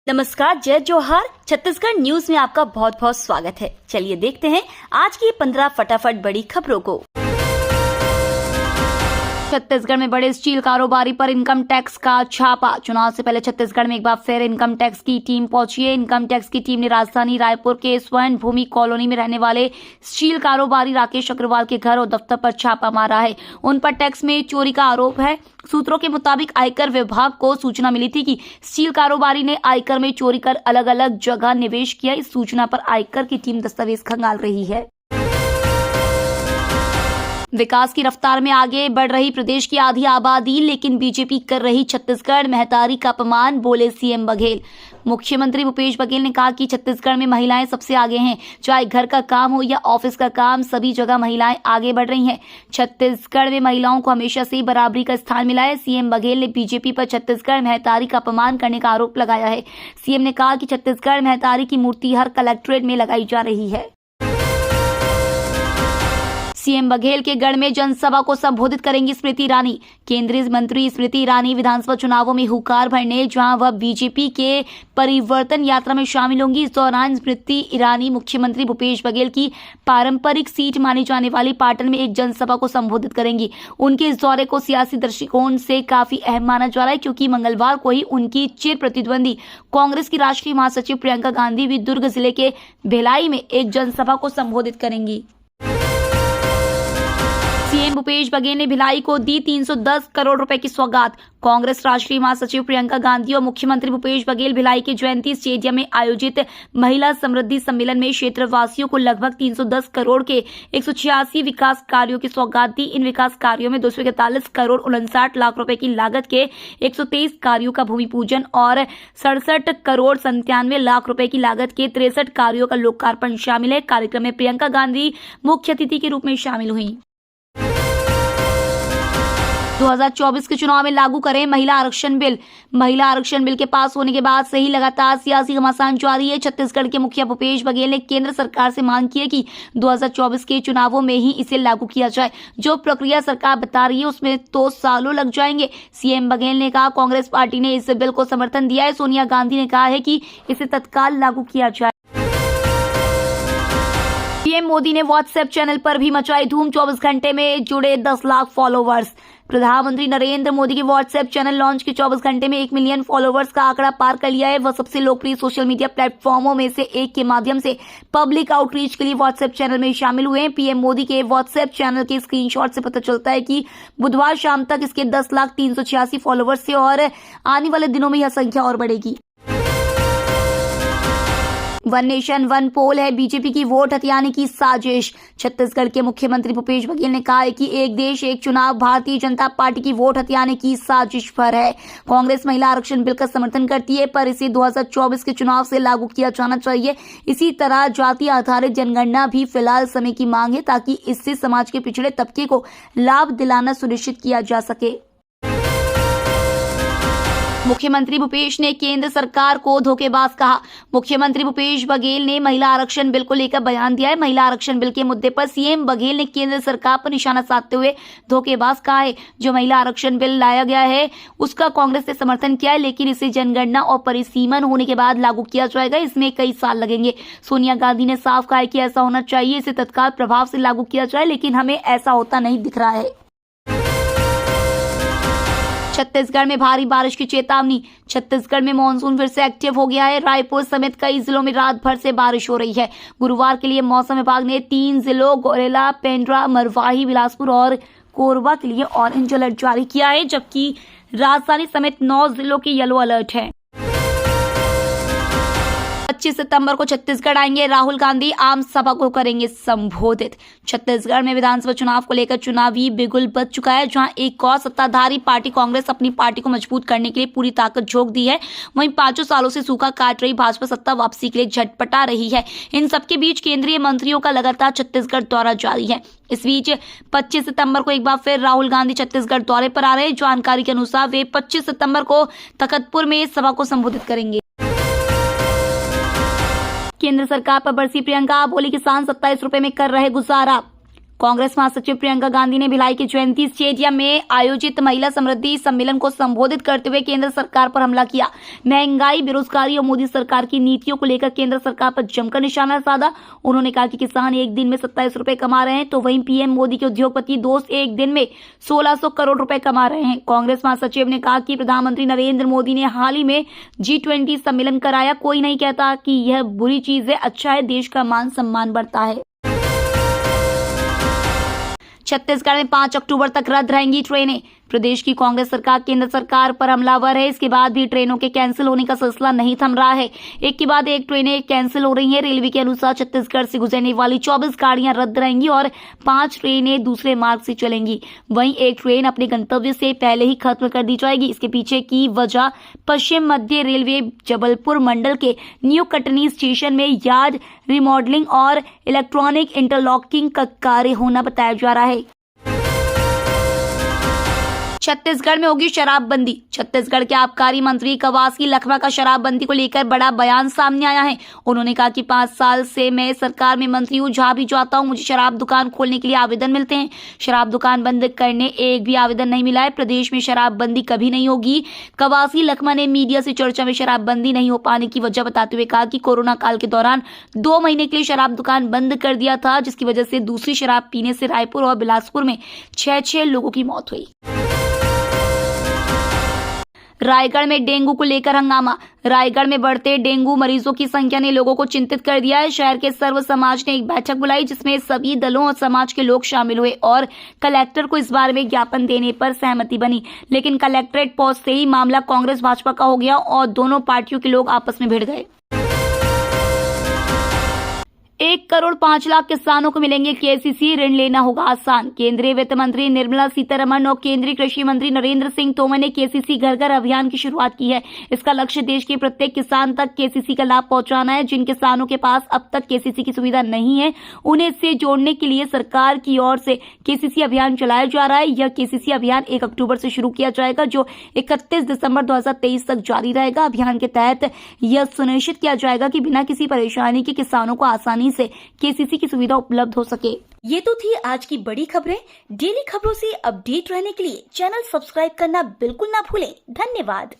नमस्कार, जय जोहार। छत्तीसगढ़ न्यूज में आपका बहुत बहुत स्वागत है। चलिए देखते हैं आज की 15 फटाफट बड़ी खबरों को। छत्तीसगढ़ में बड़े स्टील कारोबारी पर इनकम टैक्स का छापा। चुनाव से पहले छत्तीसगढ़ में एक बार फिर इनकम टैक्स की टीम पहुंची है। इनकम टैक्स की टीम ने राजधानी रायपुर के स्वर्ण भूमि कॉलोनी में रहने वाले स्टील कारोबारी राकेश अग्रवाल के घर और दफ्तर पर छापा मारा है। उन पर टैक्स में चोरी का आरोप है। सूत्रों के मुताबिक आयकर विभाग को सूचना मिली थी कि स्टील कारोबारी ने आयकर में चोरी कर अलग अलग जगह निवेश किया। इस सूचना पर आयकर की टीम दस्तावेज खंगाल रही है। विकास की रफ्तार में आगे बढ़ रही प्रदेश की आधी आबादी, लेकिन बीजेपी कर रही छत्तीसगढ़ महतारी का अपमान, बोले सीएम बघेल। मुख्यमंत्री भूपेश बघेल ने कहा कि छत्तीसगढ़ में महिलाएं सबसे आगे हैं। चाहे घर का काम हो या ऑफिस का काम, सभी जगह महिलाएं आगे बढ़ रही हैं। छत्तीसगढ़ में महिलाओं को हमेशा से बराबरी का स्थान मिला है। सीएम बघेल ने बीजेपी पर छत्तीसगढ़ महतारी का अपमान करने का आरोप लगाया है। सीएम ने कहा कि छत्तीसगढ़ महतारी की मूर्ति हर कलेक्ट्रेट में लगाई जा रही है। सीएम बघेल के गढ़ में जनसभा को संबोधित करेंगी स्मृति ईरानी। केंद्रीय मंत्री स्मृति ईरानी विधानसभा चुनावों में हुंकार भरने, जहां वह बीजेपी के परिवर्तन यात्रा में शामिल होंगी। इस दौरान स्मृति ईरानी मुख्यमंत्री भूपेश बघेल की पारंपरिक सीट मानी जाने वाली पाटन में एक जनसभा को संबोधित करेंगी। उनके इस दौरे को सियासी दृष्टिकोण से काफी अहम माना जा रहा है, क्योंकि मंगलवार को ही उनकी चिर प्रतिद्वंदी कांग्रेस की राष्ट्रीय महासचिव प्रियंका गांधी भी दुर्ग जिले के भिलाई में एक जनसभा को संबोधित करेंगी। सीएम भूपेश बघेल ने भिलाई को दी 310 करोड़ रुपए की सौगात। कांग्रेस राष्ट्रीय महासचिव प्रियंका गांधी और मुख्यमंत्री भूपेश बघेल भिलाई के जयंती स्टेडियम में आयोजित महिला समृद्धि सम्मेलन में क्षेत्रवासियों को लगभग 310 करोड़ के 186 विकास कार्यों की सौगात दी। इन विकास कार्यों में 241 करोड़ 59 लाख रुपए की लागत के 123 कार्यों का भूमि पूजन और 67 करोड़ 97 लाख रुपए की लागत के 63 कार्यों का लोकार्पण शामिल है। कार्यक्रम में प्रियंका गांधी मुख्य अतिथि के रूप में शामिल हुई। 2024 के चुनाव में लागू करें महिला आरक्षण बिल। महिला आरक्षण बिल के पास होने के बाद से ही लगातार सियासी घमासान जारी है। छत्तीसगढ़ के मुखिया भूपेश बघेल ने केंद्र सरकार से मांग की है कि 2024 के चुनावों में ही इसे लागू किया जाए। जो प्रक्रिया सरकार बता रही है उसमें तो सालों लग जाएंगे। सीएम बघेल ने कहा कांग्रेस पार्टी ने इस बिल को समर्थन दिया है। सोनिया गांधी ने कहा है कि इसे तत्काल लागू किया जाए। पीएम मोदी ने व्हाट्सएप चैनल पर भी मचाई धूम। 24 घंटे में जुड़े 10 लाख फॉलोवर्स। प्रधानमंत्री नरेंद्र मोदी के व्हाट्सएप चैनल लॉन्च के 24 घंटे में 1 मिलियन फॉलोवर्स का आंकड़ा पार कर लिया है। वह सबसे लोकप्रिय सोशल मीडिया प्लेटफॉर्मों में से एक के माध्यम से पब्लिक आउटरीच के लिए व्हाट्सएप चैनल में शामिल हुए हैं। पीएम मोदी के व्हाट्सएप चैनल के स्क्रीनशॉट से पता चलता है कि बुधवार शाम तक इसके 10,386 फॉलोवर्स थे और आने वाले दिनों में यह संख्या और बढ़ेगी। वन नेशन वन पोल है बीजेपी की वोट हथियाने की साजिश। छत्तीसगढ़ के मुख्यमंत्री भूपेश बघेल ने कहा है कि एक देश एक चुनाव भारतीय जनता पार्टी की वोट हथियाने की साजिश पर है। कांग्रेस महिला आरक्षण बिल का समर्थन करती है, पर इसे 2024 के चुनाव से लागू किया जाना चाहिए। इसी तरह जाति आधारित जनगणना भी फिलहाल समय की मांग है, ताकि इससे समाज के पिछड़े तबके को लाभ दिलाना सुनिश्चित किया जा सके। मुख्यमंत्री भूपेश ने केंद्र सरकार को धोखेबाज कहा। मुख्यमंत्री भूपेश बघेल ने महिला आरक्षण बिल को लेकर बयान दिया है। महिला आरक्षण बिल के मुद्दे पर सीएम बघेल ने केंद्र सरकार पर निशाना साधते हुए धोखेबाज कहा है। जो महिला आरक्षण बिल लाया गया है उसका कांग्रेस ने समर्थन किया है, लेकिन इसे जनगणना और परिसीमन होने के बाद लागू किया जाएगा। इसमें कई साल लगेंगे। सोनिया गांधी ने साफ कहा है कि ऐसा होना चाहिए, इसे तत्काल प्रभाव से लागू किया जाए, लेकिन हमें ऐसा होता नहीं दिख रहा है। छत्तीसगढ़ में भारी बारिश की चेतावनी। छत्तीसगढ़ में मानसून फिर से एक्टिव हो गया है। रायपुर समेत कई जिलों में रात भर से बारिश हो रही है। गुरुवार के लिए मौसम विभाग ने 3 जिलों गौरेला, पेंड्रा, मरवाही, बिलासपुर और कोरबा के लिए ऑरेंज अलर्ट जारी किया है, जबकि राजधानी समेत 9 जिलों की येलो अलर्ट है। 25 सितंबर को छत्तीसगढ़ आएंगे राहुल गांधी, आम सभा को करेंगे संबोधित। छत्तीसगढ़ में विधानसभा चुनाव को लेकर चुनावी बिगुल बज चुका है, जहां एक और सत्ताधारी पार्टी कांग्रेस अपनी पार्टी को मजबूत करने के लिए पूरी ताकत झोंक दी है। वहीं 5 सालों से सूखा काट रही भाजपा सत्ता वापसी के लिए झटपटा रही है। इन सबके बीच केंद्रीय मंत्रियों का लगातार छत्तीसगढ़ दौरा जारी है। इस बीच 25 सितंबर को एक बार फिर राहुल गांधी छत्तीसगढ़ दौरे पर आ रहे हैं। जानकारी के अनुसार वे 25 सितंबर को तखतपुर में सभा को संबोधित करेंगे। केंद्र सरकार पर बरसी प्रियंका, बोली किसान 27 रुपए में कर रहे गुजारा। कांग्रेस महासचिव प्रियंका गांधी ने भिलाई के जयंती स्टेडियम में आयोजित महिला समृद्धि सम्मेलन को संबोधित करते हुए केंद्र सरकार पर हमला किया। महंगाई, बेरोजगारी और मोदी सरकार की नीतियों को लेकर केंद्र सरकार पर जमकर निशाना साधा। उन्होंने कहा कि किसान एक दिन में 27 रुपए कमा रहे हैं, तो वहीं पीएम मोदी के उद्योगपति दोस्त एक दिन में 1600 करोड़ रुपए कमा रहे हैं। कांग्रेस महासचिव ने कहा कि प्रधानमंत्री नरेंद्र मोदी ने हाल ही में G20 सम्मेलन कराया। कोई नहीं कहता कि यह बुरी चीज है, अच्छा है, देश का मान सम्मान बढ़ता है। छत्तीसगढ़ में 5 अक्टूबर तक रद्द रहेंगी ट्रेनें। प्रदेश की कांग्रेस सरकार केंद्र सरकार पर हमलावर है। इसके बाद भी ट्रेनों के कैंसिल होने का सिलसिला नहीं थम रहा है। एक के बाद एक ट्रेनें कैंसिल हो रही हैं। रेलवे के अनुसार छत्तीसगढ़ से गुजरने वाली 24 गाड़ियां रद्द रहेंगी और 5 ट्रेनें दूसरे मार्ग से चलेंगी। वहीं एक ट्रेन अपने गंतव्य से पहले ही खत्म कर दी जाएगी। इसके पीछे की वजह पश्चिम मध्य रेलवे जबलपुर मंडल के न्यू कटनी स्टेशन में यार्ड रिमॉडलिंग और इलेक्ट्रॉनिक इंटरलॉकिंग का कार्य होना बताया जा रहा है। छत्तीसगढ़ में होगी शराबबंदी। छत्तीसगढ़ के आबकारी मंत्री कवासी लखमा का शराबबंदी को लेकर बड़ा बयान सामने आया है। उन्होंने कहा कि 5 साल से मैं सरकार में मंत्री हूँ, जहाँ भी जाता हूँ मुझे शराब दुकान खोलने के लिए आवेदन मिलते हैं। शराब दुकान बंद करने एक भी आवेदन नहीं मिला है। प्रदेश में शराबबंदी कभी नहीं होगी। कवासी लखमा ने मीडिया से चर्चा में शराबबंदी नहीं हो पाने की वजह बताते हुए कहा कि कोरोना काल के दौरान 2 महीने के लिए शराब दुकान बंद कर दिया था, जिसकी वजह से दूसरी शराब पीने से रायपुर और बिलासपुर में 6 लोगों की मौत हुई। रायगढ़ में डेंगू को लेकर हंगामा। रायगढ़ में बढ़ते डेंगू मरीजों की संख्या ने लोगों को चिंतित कर दिया है। शहर के सर्व समाज ने एक बैठक बुलाई, जिसमें सभी दलों और समाज के लोग शामिल हुए और कलेक्टर को इस बारे में ज्ञापन देने पर सहमति बनी। लेकिन कलेक्ट्रेट पहुंचते ही मामला कांग्रेस भाजपा का हो गया और दोनों पार्टियों के लोग आपस में भिड़ गए। 1 करोड़ 5 लाख किसानों को मिलेंगे केसीसी, ऋण लेना होगा आसान। केंद्रीय वित्त मंत्री निर्मला सीतारमण और केंद्रीय कृषि मंत्री नरेंद्र सिंह तोमर ने केसीसी घर घर अभियान की शुरुआत की है। इसका लक्ष्य देश के प्रत्येक किसान तक केसीसी का लाभ पहुंचाना है। जिन किसानों के पास अब तक केसीसी की सुविधा नहीं है, उन्हें इससे जोड़ने के लिए सरकार की ओर से केसीसी अभियान चलाया जा रहा है। यह केसीसी अभियान 1 अक्टूबर से शुरू किया जाएगा, जो 31 दिसंबर 2023 तक जारी रहेगा। अभियान के तहत यह सुनिश्चित किया जाएगा कि बिना किसी परेशानी के किसानों को आसानी से केसीसी की सुविधा उपलब्ध हो सके। ये तो थी आज की बड़ी खबरें। डेली खबरों से अपडेट रहने के लिए चैनल सब्सक्राइब करना बिल्कुल ना भूलें। धन्यवाद।